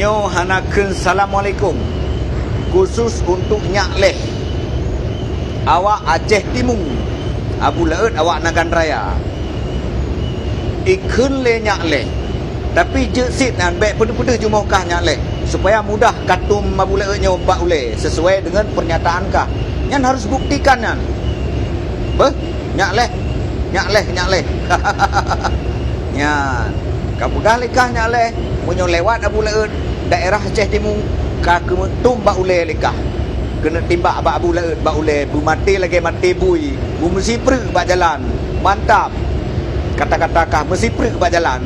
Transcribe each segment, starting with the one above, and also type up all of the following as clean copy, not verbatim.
Nyo hanakeun Assalamualaikum khusus untuk Nyak Leh, awak Aceh Timur, Abu Laut awak Nagan Raya. Ikun le Nyak Leh, tapi je sit nan baik pada-pada jumokah Nyak Leh supaya mudah katum Abu Laut nyo pak ule sesuai dengan pernyataan kah. Nyan harus buktikan nyan. Beh, Nyak Leh, Nyak Leh, Nyak Leh. Nyan, kau pegah lekah Nyak Leh, munyo lewat Abu Laut daerah Aceh Timur, ka kementum bak ule lekah. Kena timbak bak Abu Laut bak ule, bu mati lagi mati bui, bu mesti pergi bak jalan. Mantap. Kata-kata kah mesti pergi bak jalan.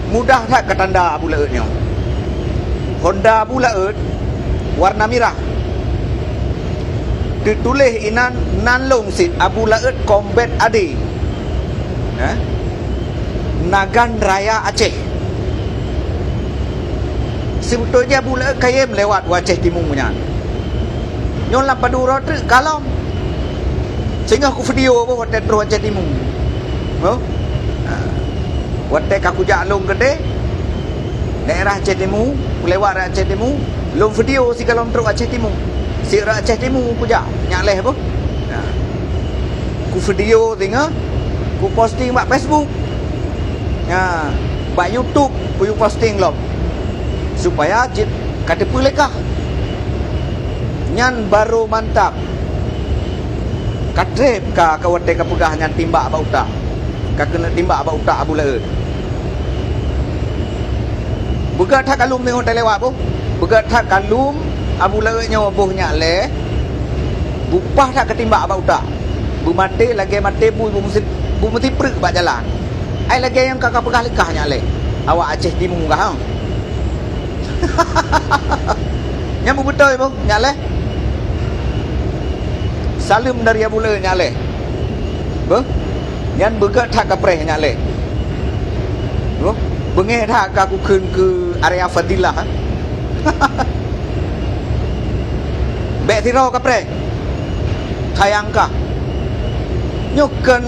Mudah tak ketanda Abu Laut nyo. Honda Abu Laut warna merah. Ditulis inan nanlong sit Abu Laut Combat AD. Nagan Raya Aceh. Sebetulnya Abu Laut kaya melewat Aceh Timur punya. Nyon lampa dura tu kalom. Sehingga aku video apa hotel terus Aceh Timur. Oh. Hotel aku jalung gede. Daerah Aceh Timur, lewat Aceh Timur, long video si kalom terus Aceh Timur. Si Aceh Timur aku jak Nyak Leh apa? Ku video tengah, ku posting mak Facebook. Bak YouTube ku posting lom. Supaya kata pelekah nyan baru mantap kadrep ka kawate ka pegah nyan timbak ba utak ka kena timbak ba utak Abu Laut begat hak kalum tengok tak lewat bu begat hak kalum Abu Laut nyo boh Nyak Leh bupah tak ketimbak ba utak bu mati lagi mati bu mesti pergi ba jalan ai lagi yang kakak pegah lekah Nyak Leh awak Aceh Timur kah nyamuk betul ibu Nyak Leh. Salam dari Abu Laut Nyak Leh. Be? Nyan begat tak kapreh Nyak Leh. Be? Bengeh tak aku keun ke area Fadilah. Bek tiro kapreh. Tayangkah. Nyokan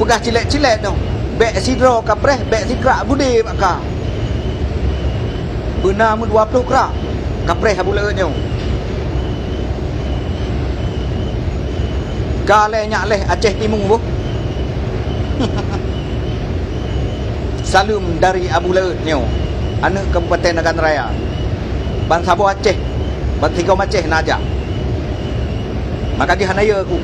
pegah cilek-cilek tu. Bek sidro kapreh, bek sikrak bude bakka. Benar mu 20 kerak kapreh Abu Laut nyo. Kale Nyak Leh Aceh Timur bu. Salam dari Abu Laut nyo, anak Kabupaten Nagan Raya, Bang Sabo Aceh, Bang Tigom Aceh Najak. Maka di hanaya aku